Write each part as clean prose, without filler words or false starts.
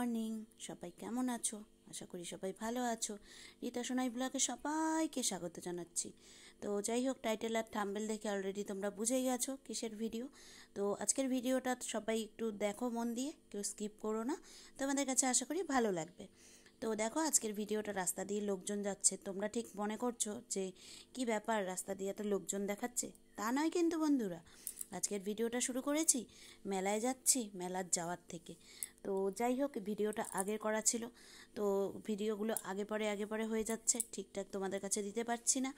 Morning, সবাই কেমন আছো? আশা করি সবাই ভালো আছো। রীতা সোনাই ব্লগে সবাইকে স্বাগত জানাচ্ছি। তো যাই হোক, টাইটেল আর থাম্বনেল দেখে অলরেডি তোমরা বুঝেই গেছো কিসের ভিডিও। তো আজকের ভিডিওটা সবাই একটু দেখো মন দিয়ে, কেউ স্কিপ করো না, তোমাদের কাছে আশা করি ভালো লাগবে। তো দেখো, আজকের ভিডিওটা রাস্তা দিয়ে লোকজন যাচ্ছে। তোমরা ঠিক মনে করছো যে কি ব্যাপার, রাস্তা দিয়ে এত লোকজন দেখাচ্ছে? তা নয় কিন্তু বন্ধুরা, আজকের ভিডিওটা শুরু করেছি মেলায় যাচ্ছি, মেলার যাওয়ার থেকে। তো যাই হোক, ভিডিওটা আগের করা ছিল, তো ভিডিওগুলো আগে পরে হয়ে যাচ্ছে, ঠিকঠাক তোমাদের কাছে দিতে পারছি না।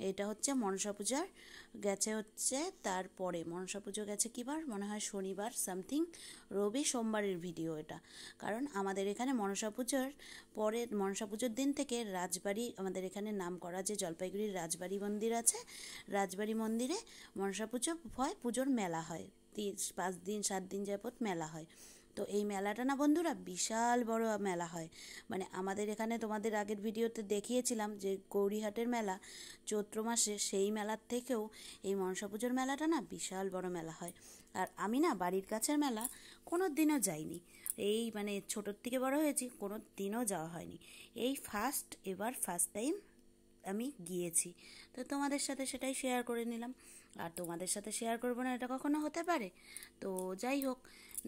এটা হচ্ছে মনসা পূজার গেছে, হচ্ছে তারপরে মনসা পুজো গেছে কিবার, মনে হয় শনিবার সামথিং, রবি সোমবারের ভিডিও এটা। কারণ আমাদের এখানে মনসা পুজোর পরে, মনসা পুজোর দিন থেকে রাজবাড়ি, আমাদের এখানে নাম করা যে জলপাইগুড়ির রাজবাড়ি মন্দির আছে, রাজবাড়ি মন্দিরে মনসা পুজো হয়, পুজোর মেলা হয়, 5 দিন 7 দিন যাবত মেলা হয়। তো এই মেলাটা না বন্ধুরা, বিশাল বড় মেলা হয়। মানে আমাদের এখানে তোমাদের আগের ভিডিওতে দেখিয়েছিলাম যে গৌরীহাটের মেলা চৈত্র মাসে, সেই মেলার থেকেও এই মনসা পুজোর মেলাটা না বিশাল বড় মেলা হয়। আর আমি না বাড়ির কাছের মেলা কোনো দিনও যাইনি, এই মানে ছোটোর থেকে বড় হয়েছি, কোনো দিনও যাওয়া হয়নি। এই এবার ফার্স্ট টাইম আমি গিয়েছি। তো তোমাদের সাথে সেটাই শেয়ার করে নিলাম। আর তোমাদের সাথে শেয়ার করবো না, এটা কখনো হতে পারে? তো যাই হোক,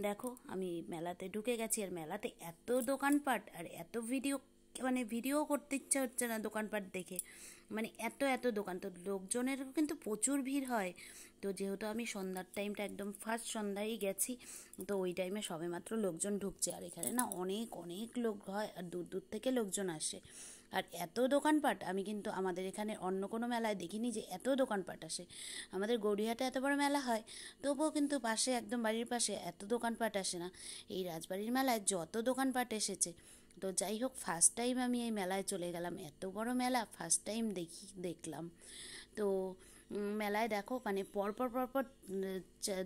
দেখো আমি মেলাতে ঢুকে গেছি, আর মেলাতে এত দোকানপাট আর এত ভিডিও, মানে ভিডিও করতে ইচ্ছা হচ্ছে না দোকানপাট দেখে, মানে এত এত দোকান। তো লোকজনেরও কিন্তু প্রচুর ভিড় হয়। তো যেহেতু আমি সন্ধ্যার টাইমটা একদম ফার্স্ট সন্ধ্যায় গেছি, তো ওই টাইমে সবেমাত্র লোকজন ঢুকছে। আর এখানে না অনেক অনেক লোক হয়, আর দূর দূর থেকে লোকজন আসে। আর এত দোকানপাট আমি কিন্তু আমাদের এখানে অন্য কোনো মেলায় দেখিনি যে এত দোকানপাট আসে। আমাদের গড়িয়াহাটে এত বড় মেলা হয়, তবুও কিন্তু পাশে, একদম বাড়ির পাশে এত দোকানপাট আসে না। এই রাজবাড়ির মেলায় যত দোকানপাট এসেছে। তো যাই হোক, ফার্স্ট টাইম আমি এই মেলায় চলে গেলাম, এত বড় মেলা ফার্স্ট টাইম দেখলাম। তো মেলায় দেখো, মানে পরপর পরপর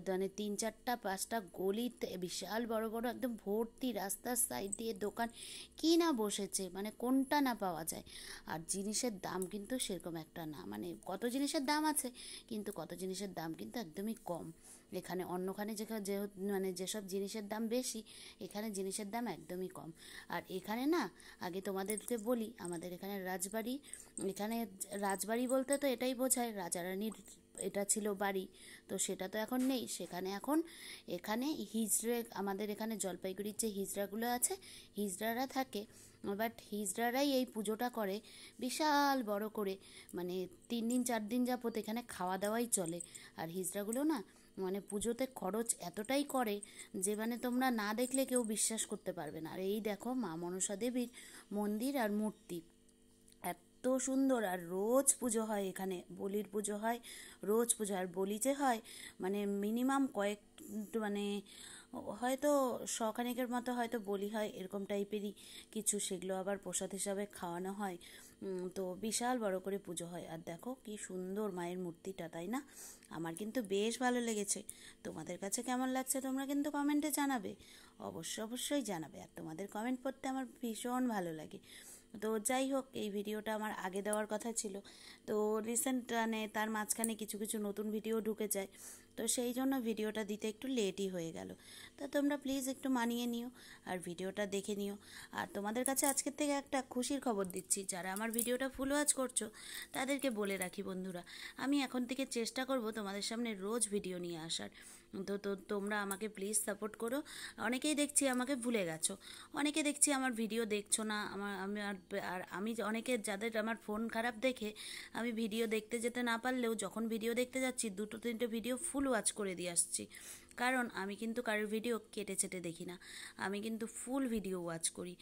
মানে 3-4-5টা গলিতে বিশাল বড় বড় একদম ভর্তি, রাস্তার সাইড দিয়ে দোকান কি না বসেছে, মানে কোনটা না পাওয়া যায়। আর জিনিসের দাম কিন্তু সেরকম একটা না, মানে কত জিনিসের দাম আছে, কিন্তু কত জিনিসের দাম কিন্তু একদমই কম। এখানে অন্যখানে মানে যেসব জিনিসের দাম বেশি, এখানে জিনিসের দাম একদমই কম। আর এখানে না, আগে তোমাদেরকে বলি, আমাদের এখানে রাজবাড়ি, এখানে রাজবাড়ি বলতে তো এটাই বোঝায় রাজা রানীর এটা ছিল বাড়ি। তো সেটা তো এখন নেই, সেখানে এখন এখানে হিজড়ে, আমাদের এখানে জলপাইগুড়ির যে হিজড়াগুলো আছে, হিজড়ারা থাকে। বাট হিজড়ারাই এই পুজোটা করে বিশাল বড় করে, মানে 3 দিন 4 দিন যাবত এখানে খাওয়া দাওয়াই চলে। আর হিজড়াগুলো না, মানে পুজোতে খরচ এতটাই করে যে মানে তোমরা না দেখলে কেউ বিশ্বাস করতে পারবে না। আর এই দেখো মা মনসা দেবীর মন্দির আর মূর্তি এত সুন্দর। আর রোজ পুজো হয় এখানে, বলির পুজো হয়, রোজ পুজো। আর বলি যে হয়, মানে মিনিমাম মানে হয়তো শখানেকের মতো হয়তো বলি হয়, এরকম টাইপেরই কিছু। সেগুলো আবার প্রসাদ হিসাবে খাওয়ানো হয়। তো বিশাল বড় করে পুজো হয়। আর দেখো কি সুন্দর মায়ের মূর্তিটা, তাই না? আমার কিন্তু বেশ ভালো লেগেছে। তোমাদের কাছে কেমন লাগছে তোমরা কিন্তু কমেন্টে জানাবে, অবশ্যই জানাবে। আর তোমাদের কমেন্ট পড়তে আমার ভীষণ ভালো লাগে। তো যাই হোক, এই ভিডিওটা আমার আগে দেওয়ার কথা ছিল, তো রিসেন্ট মানে তার মাঝখানে কিছু কিছু নতুন ভিডিও ঢুকে যায়, তো সেই জন্য ভিডিওটা দিতে একটু লেটই হয়ে গেল। তো তোমরা প্লিজ একটু মানিয়ে নিও আর ভিডিওটা দেখে নিও। আর তোমাদের কাছে আজকের থেকে একটা খুশির খবর দিচ্ছি, যারা আমার ভিডিওটা ফুল ওয়াচ করছো তাদেরকে বলে রাখি বন্ধুরা, আমি এখন থেকে চেষ্টা করব তোমাদের সামনে রোজ ভিডিও নিয়ে আসার। তো তোমরা আমাকে প্লিজ সাপোর্ট করো। অনেকেই দেখছি আমাকে ভুলে গেছো, অনেকে দেখছি আমার ভিডিও দেখছো না, আমি অনেকে, যাদের আমার ফোন খারাপ দেখে আমি ভিডিও দেখতে যেতে না পারলেও, যখন ভিডিও দেখতে যাচ্ছি 2-3টে ভিডিও ফুল ওয়াচ করে দিয়ে আসছি। কারণ আমি কিন্তু কারোর ভিডিও কেটে চেটে দেখি না, আমি কিন্তু ফুল ভিডিও ওয়াচ করি।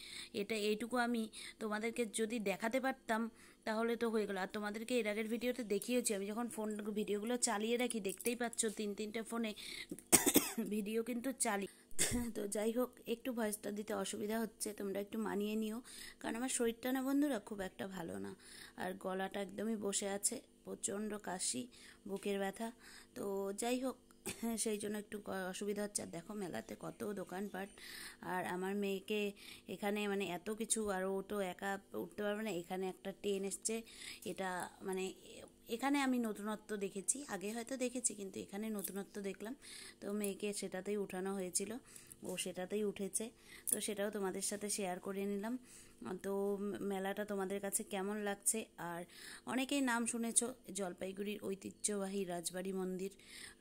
এইটুকু আমি তোমাদেরকে যদি দেখাতে পারতাম তাহলে তো হয়ে গেল। আর তোমাদেরকে এর আগের ভিডিওতে দেখিয়েছি, আমি যখন ভিডিওগুলো চালিয়ে রাখি, দেখতেই পাচ্ছ 3-3টে ফোনে ভিডিও কিন্তু চালি। তো যাই হোক, একটু ভয়েসটা দিতে অসুবিধা হচ্ছে, তোমরা একটু মানিয়ে নিও। কারণ আমার শরীরটা না বন্ধুরা খুব একটা ভালো না, আর গলাটা একদমই বসে আছে, প্রচণ্ড কাশি, বুকের ব্যথা। তো যাই হোক, সেই জন্য একটু অসুবিধা হচ্ছে। আর দেখো মেলাতে কত দোকানপাট, আর আমার মেয়েকে এখানে মানে এত কিছু, আর ও তো একা উঠতে পারবে না, এখানে একটা ট্রেন এসছে। এটা মানে এখানে আমি নতুনত্ব দেখেছি, আগে হয়তো দেখেছি, কিন্তু এখানে নতুনত্ব দেখলাম। তো মেয়েকে সেটাতেই উঠানো হয়েছিল। ও সেটাতেই উঠেছে, তো সেটাও তোমাদের সাথে শেয়ার করে নিলাম। তো মেলাটা তোমাদের কাছে কেমন লাগছে? আর অনেকেই নাম শুনেছো, জলপাইগুড়ির ঐতিহ্যবাহী রাজবাড়ি মন্দির,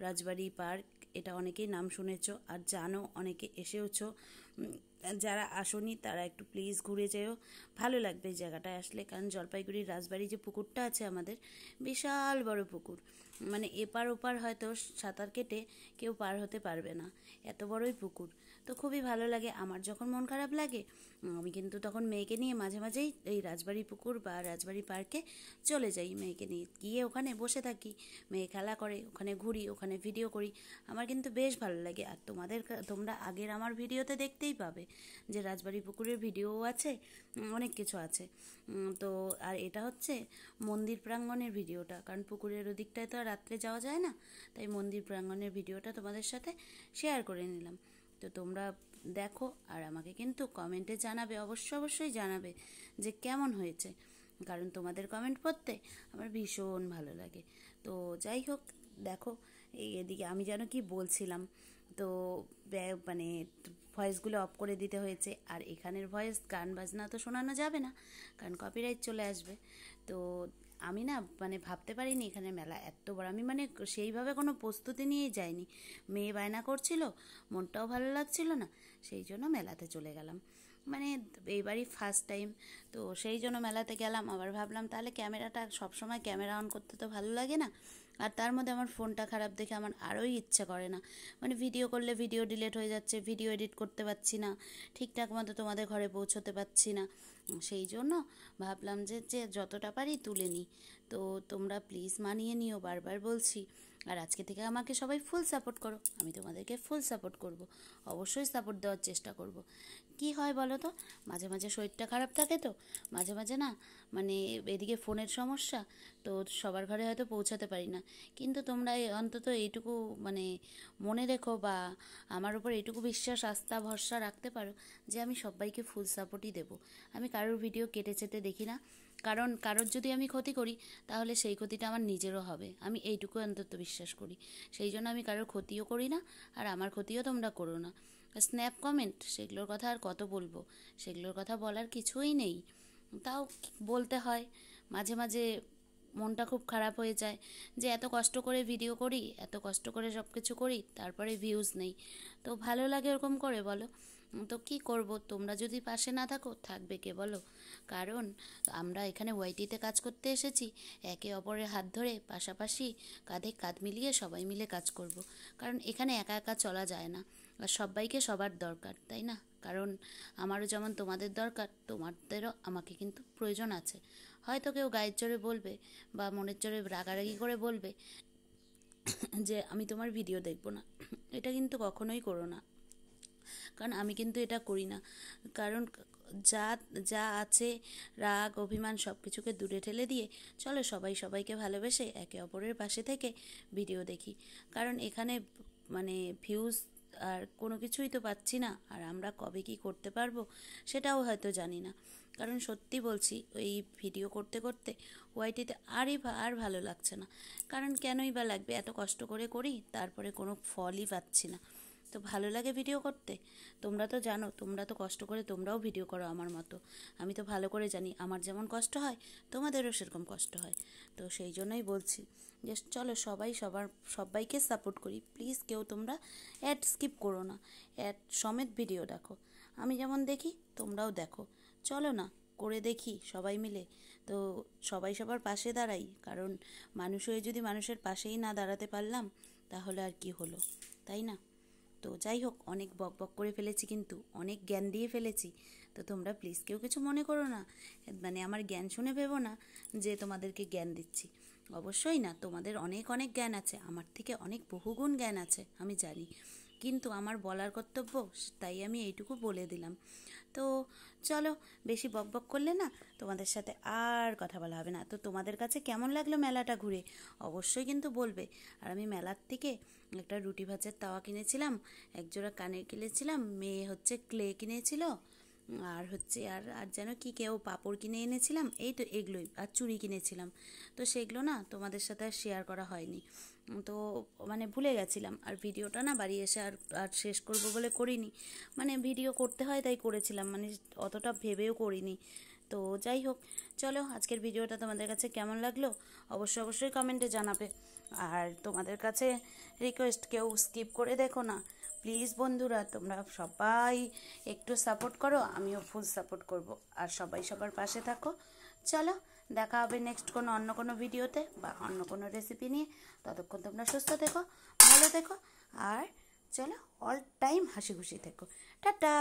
রাজবাড়ি পার্ক, এটা অনেকেই নাম শুনেছো আর জানো, অনেকে এসেওছো। যারা আসনি তারা একটু প্লিজ ঘুরে যেও, ভালো লাগবে এই জায়গাটায় আসলে। কারণ জলপাইগুড়ির রাজবাড়ি যে পুকুরটা আছে আমাদের, বিশাল বড় পুকুর, মানে এপার ওপার হয়তো সাঁতার কেটে কেউ পার হতে পারবে না, এত বড়ই পুকুর। তো খুবই ভালো লাগে। আমার যখন মন খারাপ লাগে আমি কিন্তু তখন মেয়েকে নিয়ে মাঝে মাঝেই এই রাজবাড়ি পুকুর বা রাজবাড়ি পার্কে চলে যাই, মেয়েকে নিয়ে গিয়ে ওখানে বসে থাকি, মেয়ে খেলা করে, ওখানে ঘুরি, ওখানে ভিডিও করি। আমার কিন্তু বেশ ভালো লাগে। আর তোমরা আগের আমার ভিডিওতে দেখতেই পাবে যে রাজবাড়ি পুকুরের ভিডিও আছে, অনেক কিছু আছে। তো আর এটা হচ্ছে মন্দির প্রাঙ্গণের ভিডিওটা, কারণ পুকুরের ওদিকটায় তো আর রাত্রে যাওয়া যায় না, তাই মন্দির প্রাঙ্গণের ভিডিওটা তোমাদের সাথে শেয়ার করে নিলাম। তো তোমরা দেখো আর আমাকে কিন্তু কমেন্টে জানাবে, অবশ্যই জানাবে যে কেমন হয়েছে, কারণ তোমাদের কমেন্ট পড়তে আমার ভীষণ ভালো লাগে। তো যাই হোক, দেখো এদিকে আমি যেন কি বলছিলাম, তো মানে ভয়েসগুলো অফ করে দিতে হয়েছে। আর এখানের ভয়েস গান বাজনা তো শোনানো যাবে না, কারণ কপিরাইট চলে আসবে। তো আমি না মানে ভাবতে পারিনি এখানে মেলা এত বড়। আমি মানে সেইভাবে কোনো প্রস্তুতি নিয়েই যাইনি, মেয়ে বায়না করছিল, মনটাও ভালো লাগছিল না, সেই জন্য মেলাতে চলে গেলাম। মানে এইবারই ফার্স্ট টাইম, তো সেই জন্য মেলাতে গেলাম। আবার ভাবলাম তাহলে ক্যামেরাটা, সবসময় ক্যামেরা অন করতে তো ভালো লাগে না, আর তার মধ্যে আমার ফোনটা খারাপ দেখে আমার আরোই ইচ্ছা করে না, মানে ভিডিও করলে ভিডিও ডিলিট হয়ে যাচ্ছে, ভিডিও এডিট করতে পারছি না, ঠিকঠাক মতো তোমাদের ঘরে পৌঁছতে পারছি না। সেই জন্য ভাবলাম যে যতটা পারি তুলে নিই। তো তোমরা প্লিজ মানিয়ে নিও, বারবার বলছি। আর আজকে থেকে আমাকে সবাই ফুল সাপোর্ট করো, আমি তোমাদেরকে ফুল সাপোর্ট করব, অবশ্যই সাপোর্ট দেওয়ার চেষ্টা করব। কি হয় বলো তো, মাঝে মাঝে শরীরটা খারাপ থাকে, তো মাঝে মাঝে না মানে এদিকে ফোনের সমস্যা, তো সবার ঘরে হয়তো পৌঁছাতে পারি না। কিন্তু তোমরা অন্তত এইটুকু মানে মনে রেখো, বা আমার উপর এইটুকু বিশ্বাস, আস্থা, ভরসা রাখতে পারো যে আমি সবাইকে ফুল সাপোর্টই দেবো। আমি কারোর ভিডিও কেটে চেটে দেখি না, কারণ কারোর যদি আমি ক্ষতি করি তাহলে সেই ক্ষতিটা আমার নিজেরও হবে, আমি এইটুকু অন্তত বিশ্বাস করি। সেই জন্য আমি কারোর ক্ষতিও করি না, আর আমার ক্ষতিও তোমরা করো না। স্ন্যাপ কমেন্ট সেগুলোর কথা আর কত বলবো, সেগুলোর কথা বলার কিছুই নেই, তাও বলতে হয়। মাঝে মাঝে মনটা খুব খারাপ হয়ে যায় যে এত কষ্ট করে ভিডিও করি, এত কষ্ট করে সব কিছু করি, তারপরে ভিউজ নেই। তো ভালো লাগে ওরকম করে, বলো? তো কি করব, তোমরা যদি পাশে না থাকো থাকবে কে বলো? কারণ আমরা এখানে ওয়াইটিতে কাজ করতে এসেছি, একে অপরের হাত ধরে পাশাপাশি কাঁধে কাঁধ মিলিয়ে সবাই মিলে কাজ করব। কারণ এখানে একা একা চলা যায় না, আর সবাইকে সবার দরকার, তাই না? কারণ আমারও যেমন তোমাদের দরকার, তোমাদেরও আমাকে কিন্তু প্রয়োজন আছে। হয়তো কেউ গায়ের জোরে বলবে বা মনের জোরে রাগারাগি করে বলবে যে আমি তোমার ভিডিও দেখব না, এটা কিন্তু কখনোই করো না, কারণ আমি কিন্তু এটা করি না। কারণ যা যা আছে, রাগ অভিমান সব কিছুকে দূরে ঠেলে দিয়ে চলো সবাই সবাইকে ভালোবেসে একে অপরের পাশে থেকে ভিডিও দেখি। কারণ এখানে মানে ভিউজ আর কোনো কিছুই তো পাচ্ছি না, আর আমরা কবে কি করতে পারবো সেটাও হয়তো জানি না। কারণ সত্যি বলছি, ওই ভিডিও করতে করতে ওয়াইটিতে আর ভালো লাগছে না। কারণ কেনই বা লাগবে, এত কষ্ট করে করি তারপরে কোনো ফলই পাচ্ছি না। তো ভালো লাগে ভিডিও করতে, তোমরা তো জানো, তোমরা তো কষ্ট করে তোমরাও ভিডিও করো আমার মতো। আমি তো ভালো করে জানি আমার যেমন কষ্ট হয় তোমাদেরও সেরকম কষ্ট হয়। তো সেই জন্যই বলছি যে চলো সবাইকে সাপোর্ট করি। প্লিজ কেউ তোমরা অ্যাড স্কিপ করো না, অ্যাড সমেত ভিডিও দেখো। আমি যেমন দেখি তোমরাও দেখো, চলো না করে দেখি সবাই মিলে। তো সবাই সবার পাশে দাঁড়াই, কারণ মানুষ হয়ে যদি মানুষের পাশেই না দাঁড়াতে পারলাম তাহলে আর কি হলো, তাই না? তো যাই হোক, অনেক বক বক করে ফেলেছি, কিন্তু অনেক জ্ঞান দিয়ে ফেলেছি। তো তোমরা প্লিজ কেউ কিছু মনে করো না, মানে আমার জ্ঞান শুনে ভেবো না যে তোমাদেরকে জ্ঞান দিচ্ছি। অবশ্যই না, তোমাদের অনেক অনেক জ্ঞান আছে, আমার থেকে অনেক বহুগুণ জ্ঞান আছে আমি জানি, কিন্তু আমার বলার কর্তব্য, তাই আমি এইটুকু বলে দিলাম। তো চলো, বেশি বক বক করলে না তোমাদের সাথে আর কথা বলা হবে না। তো তোমাদের কাছে কেমন লাগলো মেলাটা ঘুরে অবশ্যই কিন্তু বলবে। আর আমি মেলার থেকে একটা রুটি ভাজার তাওয়া কিনেছিলাম, একজোড়া কানের কিনেছিলাম, মেয়ে হচ্ছে ক্লে কিনেছিল, আর হচ্ছে আর আর যেন কি কেউ পাঁপড় কিনে এনেছিলাম, এই তো এগুলোই, আর চুড়ি কিনেছিলাম। তো সেগুলো না তোমাদের সাথে আর শেয়ার করা হয়নি, তো মানে ভুলে গেছিলাম। আর ভিডিওটা না বাড়ি এসে আর আর শেষ করব বলে করিনি, মানে ভিডিও করতে হয় তাই করেছিলাম, মানে অতটা ভেবেও করিনি। তো যাই হোক, চলো আজকের ভিডিওটা তোমাদের কাছে কেমন লাগলো অবশ্যই অবশ্যই কমেন্টে জানাবে। আর তোমাদের কাছে রিকোয়েস্ট, কেউ স্কিপ করে দেখো না প্লিজ বন্ধুরা, তোমরা সবাই একটু সাপোর্ট করো, আমিও ফুল সাপোর্ট করব। আর সবাই সবার পাশে থাকো। চলো দেখা হবে নেক্সট কোনো অন্য কোনো ভিডিওতে বা অন্য কোনো রেসিপি নিয়ে। ততক্ষণ তোমরা সুস্থ থেকো, ভালো থেকো, আর চলো অল টাইম হাসি খুশি থেকো। টাটা।